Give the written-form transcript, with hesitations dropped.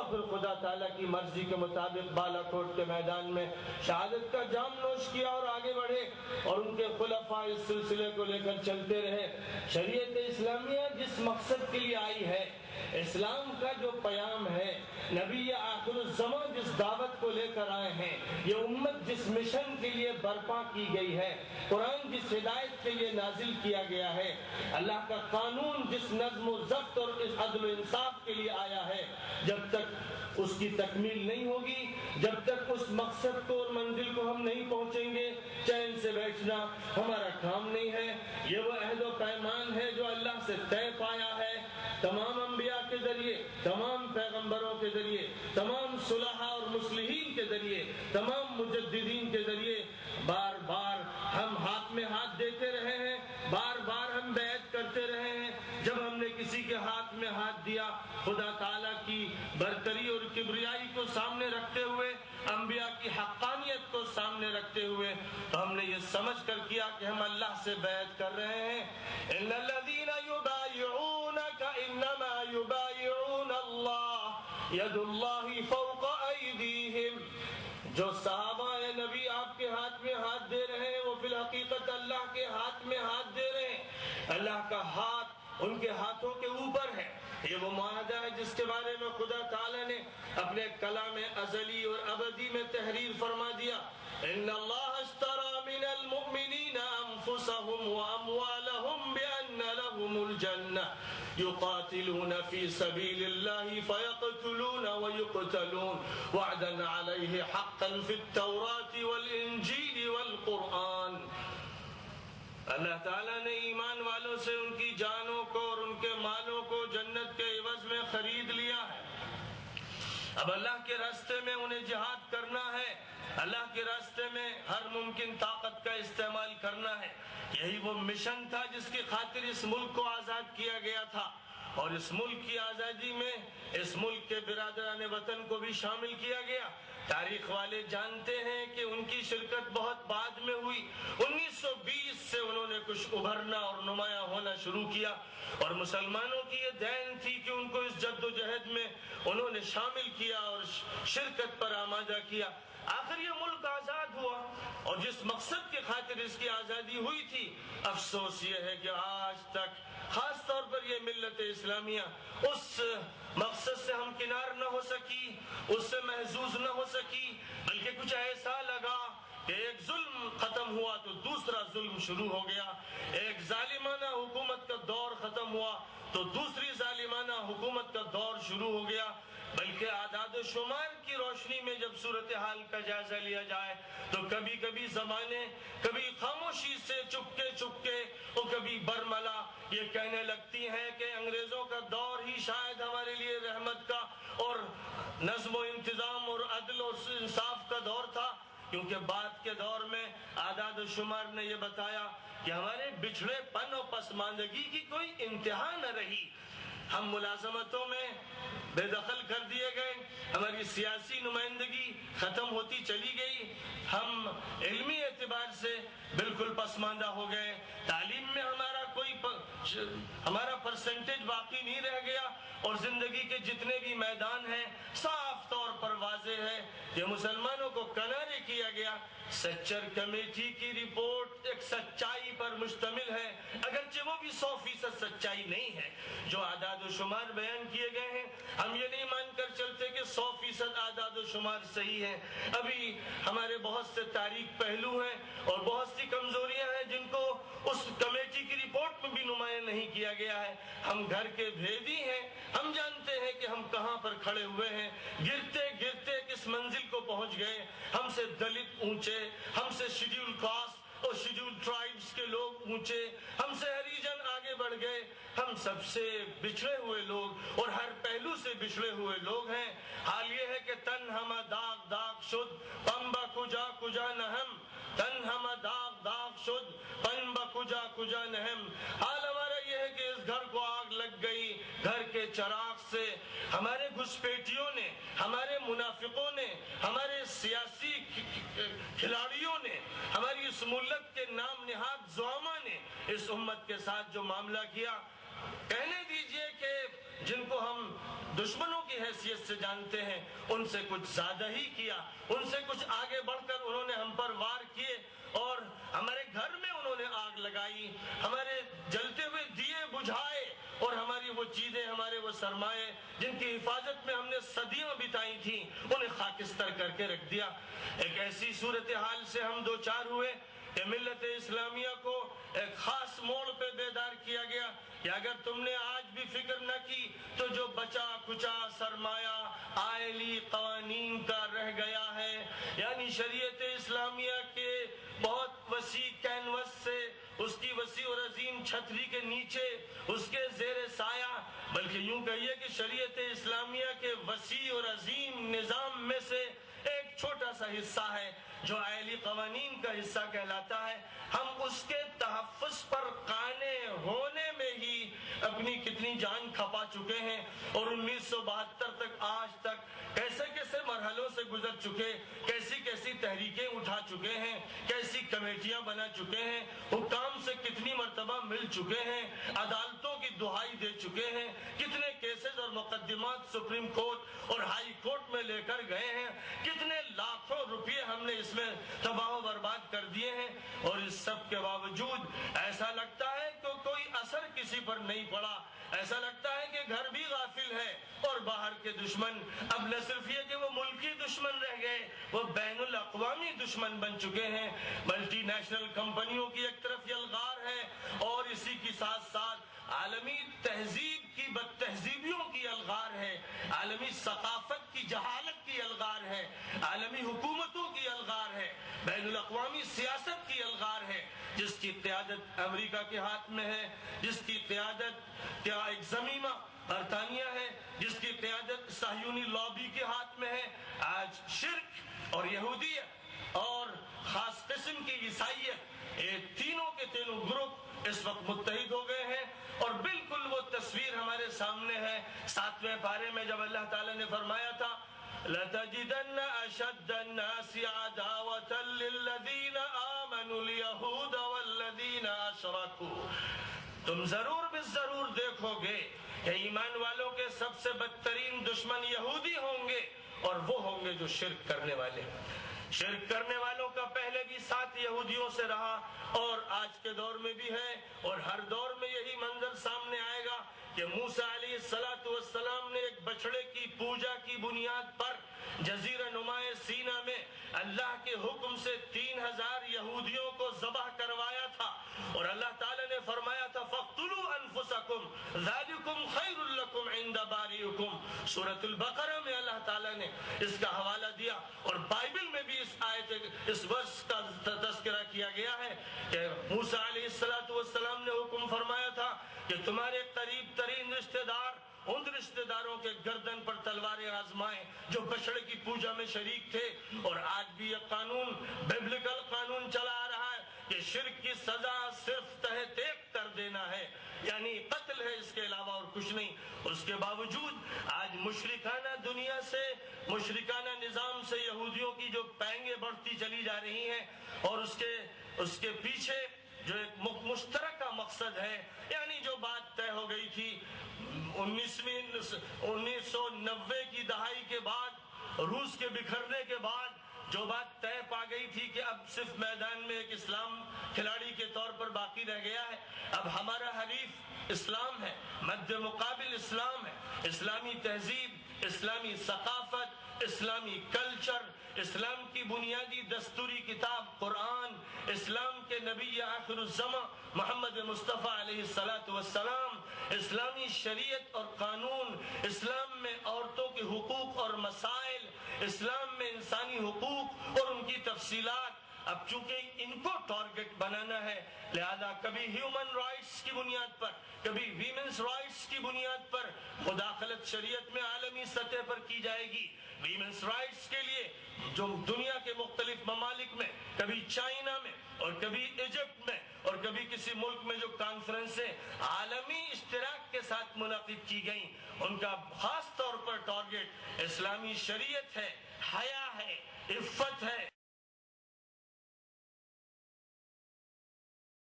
اور پھر خدا تعالیٰ کی مرضی کے مطابق بالا کوٹ کے میدان میں شہادت کا جام نوش کیا اور آگے بڑھے، اور ان کے خلفاء اس سلسلے کو لے کر چلتے رہے۔ شریعت اسلامیہ جس مقصد کے لیے آئی ہے، اسلام کا جو پیام ہے، نبی آخر الزمان جس دعوت کو لے کر آئے ہیں، یہ امت جس مشن کے لیے برپا کی گئی ہے، قرآن جس ہدایت کے لیے نازل کیا گیا ہے، اللہ کا قانون جس نظم و ضبط اور اس عدل و انصاف کے لیے آیا ہے، جب تک اس کی تکمیل نہیں ہوگی، جب تک اس مقصد کو اور منزل کو ہم نہیں پہنچیں گے، چین سے بیٹھنا ہمارا کام نہیں ہے۔ یہ وہ عہد و پیمان ہے جو اللہ سے طے پایا ہے، تمام انبیاء کے ذریعے، تمام پیغمبروں کے ذریعے، تمام صلحاء اور مصلحین کے ذریعے، تمام مجددین کے ذریعے۔ بار بار ہم ہاتھ میں ہاتھ دیتے رہے ہیں، بار بار ہم بیعت کرتے رہے ہیں۔ جب ہم نے کسی کے ہاتھ میں ہاتھ دیا، خدا تعالیٰ کی برتری اور کبریائی کو سامنے رکھتے ہوئے، انبیاء کی حقانیت کو سامنے رکھتے ہوئے، تو ہم نے یہ سمجھ کر کیا کہ ہم اللہ سے بیعت کر رہے ہیں۔ ان الذین یبایعونک انما یبایعون اللہ ید اللہ فوق ایدیہم۔ جو صحابہ نبی آپ کے ہاتھ میں ہاتھ دے رہے ہیں، وہ فی الحقیقت اللہ کے ہاتھ میں ہاتھ دے رہے ہیں۔ اللہ کا ہاتھ ان کے ہاتھوں کے اوپر ہے۔ یہ وہ معاہدہ ہے جس کے بارے میں خدا تعالیٰ نے اپنے کلام ازلی اور ابدی میں تحریر فرما دیا۔ ان اللہ اشتری من المؤمنین انفسهم واموالهم بان لهم الجنہ یقاتلون فی سبیل اللہ فیقتلون ویقتلون وعدا علیہ حقا فی التوراۃ والانجیل والقرآن۔ اللہ تعالیٰ نے ایمان والوں سے ان کی جانوں کو اور ان کے مالوں کو جنت کے عوض میں خرید لیا ہے۔ اب اللہ کے راستے میں انہیں جہاد کرنا ہے، اللہ کے راستے میں ہر ممکن طاقت کا استعمال کرنا ہے۔ یہی وہ مشن تھا جس کی خاطر اس ملک کو آزاد کیا گیا تھا، اور اس ملک کی آزادی میں اس ملک کے برادران وطن کو بھی شامل کیا گیا۔ تاریخ والے جانتے ہیں کہ ان کی شرکت بہت بعد میں ہوئی۔ 1920 سے انہوں نے کچھ ابھرنا اور نمایاں ہونا شروع کیا، اور مسلمانوں کی یہ دین تھی کہ ان کو اس جد و جہد میں انہوں نے شامل کیا اور شرکت پر آمادہ کیا۔ آخر یہ ملک آزاد ہوا، اور جس مقصد کی خاطر اس کی آزادی ہوئی تھی، افسوس یہ ہے کہ آج تک خاص طور پر یہ ملت اسلامیہ اس مقصد سے ہمکنار نہ ہو سکی، اس سے محظوظ نہ ہو سکی، بلکہ کچھ ایسا لگا کہ ایک ظلم ختم ہوا تو دوسرا ظلم شروع ہو گیا، ایک ظالمانہ حکومت کا دور ختم ہوا تو دوسری ظالمانہ حکومت کا دور شروع ہو گیا۔ بلکہ اعداد و شمار کی روشنی میں جب صورتحال کا جائزہ لیا جائے تو کبھی کبھی زمانے کبھی خاموشی سے چپکے اور کبھی برملا یہ کہنے لگتی ہیں کہ انگریزوں کا دور ہی شاید ہمارے لیے رحمت کا اور نظم و انتظام اور عدل اور انصاف کا دور تھا، کیونکہ بعد کے دور میں اعداد و شمار نے یہ بتایا کہ ہمارے بچھڑے پن اور پسماندگی کی کوئی انتہا نہ رہی۔ ہم ملازمتوں میں بے دخل کر دیے گئے، ہماری سیاسی نمائندگی ختم ہوتی چلی گئی، ہم علمی اعتبار سے بالکل پسماندہ ہو گئے، تعلیم میں ہمارا پرسنٹیج باقی نہیں رہ گیا، اور زندگی کے جتنے بھی میدان ہیں صاف طور پر واضح ہے کہ مسلمانوں کو کنارے کیا گیا۔ سچر کمیٹی کی رپورٹ ایک سچائی پر مشتمل ہے، اگرچہ وہ بھی 100% سچائی نہیں ہے۔ جو اعداد و شمار بیان کیے گئے ہیں، ہم یہ نہیں مان کر چلتے کہ 100% اعداد و شمار صحیح ہیں۔ ابھی ہمارے بہت سے تاریخ پہلو ہیں اور بہت سی کمزوریاں ہیں جن کو اس کمیٹی کی رپورٹ میں بھی نمایاں نہیں کیا گیا ہے۔ ہم گھر کے بھیدی ہیں، ہم جانتے ہیں کہ ہم کہاں پر کھڑے ہوئے ہیں، گرتے گرتے کس منزل کو پہنچ گئے۔ ہم سے دلت اونچے، ہم سے شیڈیول کاسٹ اور شیڈیول ٹرائبز کے لوگ اونچے، ہم سے ہریجن آگے بڑھ گئے، ہم سب سے بچھڑے ہوئے لوگ اور ہر پہلو سے بچھڑے ہوئے لوگ ہیں۔ حال یہ ہے کہ تن ہم داغ داغ شد پمبا کجا کجا نہم، تن ہم داغ داغ شد پمبا کجا کجا نہم۔ حال ہمارا یہ ہے کہ اس گھر کو آگ لگ گئی، گھر کے چراغ سے ہمارے گھسپیٹیوں نے، ہمارے منافقوں نے، ہمارے سیاسی کھلاڑیوں نے، ہماری اس ملت کے نام نہاد زعما نے اس امت کے ساتھ جو معاملہ کیا، کہنے دیجئے کہ جن کو ہم دشمنوں کی حیثیت سے جانتے ہیں ان سے کچھ زیادہ ہی کیا، ان سے کچھ آگے بڑھ کر انہوں نے ہم پر وار کیے اور ہمارے گھر میں انہوں نے آگ لگائی، ہمارے جلتے ہوئے دیے بجھائے اور ہماری وہ چیزیں، ہمارے وہ سرمایے جن کی حفاظت میں ہم نے صدیاں بتائی تھیں انہیں خاکستر کر کے رکھ دیا۔ ایک ایسی صورتحال سے ہم دو چار ہوئے کہ ملت اسلامیہ کو ایک خاص موڑ پہ بیدار کیا گیا کہ اگر تم نے آج بھی فکر نہ کی تو جو بچا کچا سرمایہ آئلی قوانین کا رہ گیا ہے، یعنی شریعت اسلامیہ کے بہت وسیع کینوس سے، اس کی وسیع اور عظیم چھتری کے نیچے، اس کے زیر سایہ، بلکہ یوں کہیے کہ شریعت اسلامیہ کے وسیع اور عظیم نظام میں سے ایک چھوٹا سا حصہ ہے جو آئلی قوانین کا حصہ کہلاتا ہے، ہم اس کے تحفظ پر قانے ہونے میں ہی اپنی کتنی جان کھپا چکے ہیں، اور 1972 تک آج تک کیسے کیسے مرحلوں سے گزر چکے، کیسی کیسی تحریکیں اٹھا چکے ہیں، کیسی کمیٹیاں بنا چکے ہیں، حکام سے کتنی مرتبہ مل چکے ہیں، عدالتوں کی دہائی دے چکے ہیں، کتنے کیسز اور مقدمات سپریم کورٹ اور ہائی کورٹ میں لے کر گئے ہیں، کتنے لاکھوں روپے ہم نے اس میں تباہ و برباد کر دیے ہیں، اور اس سب کے باوجود ایسا لگتا ہے کہ کوئی اثر کسی پر نہیں پڑا، ایسا لگتا ہے کہ گھر بھی غافل ہے اور باہر کے دشمن اب نہ صرف یہ کہ وہ ملکی دشمن رہ گئے، وہ بین الاقوامی دشمن بن چکے ہیں۔ ملٹی نیشنل کمپنیوں کی ایک طرف یلغار ہے اور اسی کی ساتھ ساتھ عالمی تہذیب کی بد تہذیبیوں کی الغار ہے، عالمی ثقافت کی جہالت کی الغار ہے، عالمی حکومتوں کی الغار ہے، بین الاقوامی سیاست کی الغار ہے، جس کی قیادت امریکہ کے ہاتھ میں ہے، جس کی قیادت ایک زمینہ برطانیہ ہے، جس کی قیادت صہیونی لابی کے ہاتھ میں ہے۔ آج شرک اور یہودیت اور خاص قسم کی عیسائیت، یہ تینوں کے تینوں گروپ اس وقت متحد ہو گئے ہیں، اور بالکل وہ تصویر ہمارے سامنے ہے 7ویں پارے میں جب اللہ تعالیٰ نے فرمایا تھا لَتَجِدَنَّ أَشَدَّ النَّاسِ عَدَاوَةً لِلَّذِينَ آمَنُوا الْيَهُودَ وَالَّذِينَ أَشْرَكُوا، تم ضرور بالضرور دیکھو گے کہ ایمان والوں کے سب سے بدترین دشمن یہودی ہوں گے، اور وہ ہوں گے جو شرک کرنے والے۔ شرک کرنے والوں کا پہلے بھی ساتھ یہودیوں سے رہا اور آج کے دور میں بھی ہے، اور ہر دور میں یہی منظر سامنے آئے گا کہ موسیٰ علیہ السلام نے ایک بچڑے کی پوجا کی بنیاد پر جزیرہ نما سینا میں اللہ کے حکم سے 3000 یہودیوں کو ذبح کروایا تھا، اور اللہ تعالیٰ نے فرمایا تھا فَاقْتُلُوا أَنفُسَكُمْ ذَلِكُمْ خَيْرٌ لَكُمْ عِنْدَ بَارِئِكُمْ۔ سورۃ البقرہ میں اللہ تعالیٰ نے اس کا حوالہ دیا، اور بائبل میں بھی اس ورس کا تذکرہ کیا گیا ہے کہ موسیٰ علیہ السلام نے حکم فرمایا تھا کہ تمہارے قریب ترین رشتہ دار ان رشتہ داروں کے گردن پر تلواریں آزمائیں جو بچڑے کی پوجا میں شریک تھے، اور آج بھی یہ قانون بیبلیکل قانون چلا آ رہا ہے کہ شرک کی سزا صرف تحت ایک کر دینا ہے، یعنی قتل ہے، اس کے علاوہ اور کچھ نہیں۔ اس کے باوجود آج مشرکانہ دنیا سے، مشرکانہ نظام سے یہودیوں کی جو پینگیں بڑھتی چلی جا رہی ہیں، اور اس کے پیچھے جو ایک مشترکہ مقصد ہے، یعنی جو بات طے ہو گئی تھی 1990 کی دہائی کے بعد، روس کے بکھرنے کے بعد جو بات طے پا گئی تھی کہ اب صرف میدان میں ایک اسلام کھلاڑی کے طور پر باقی رہ گیا ہے، اب ہمارا حریف اسلام ہے، مد مقابل اسلام ہے، اسلامی تہذیب، اسلامی ثقافت، اسلامی کلچر، اسلام کی بنیادی دستوری کتاب قرآن، اسلام کے نبی آخر الزمان محمد مصطفیٰ علیہ السلام، اسلامی شریعت اور قانون، اسلام میں عورتوں کے حقوق اور مسائل، اسلام میں انسانی حقوق اور ان کی تفصیلات۔ اب چونکہ ان کو ٹارگٹ بنانا ہے، لہذا کبھی ہیومن رائٹس کی بنیاد پر، کبھی ویمنز رائٹس کی بنیاد پر مداخلت شریعت میں عالمی سطح پر کی جائے گی۔ ویمنز رائٹس کے لیے جو دنیا کے مختلف ممالک میں، کبھی چائنا میں اور کبھی ایجپٹ میں اور کبھی کسی ملک میں جو کانفرنسیں عالمی اشتراک کے ساتھ منعقد کی گئیں، ان کا خاص طور پر ٹارگٹ اسلامی شریعت ہے، حیا ہے، عفت ہے،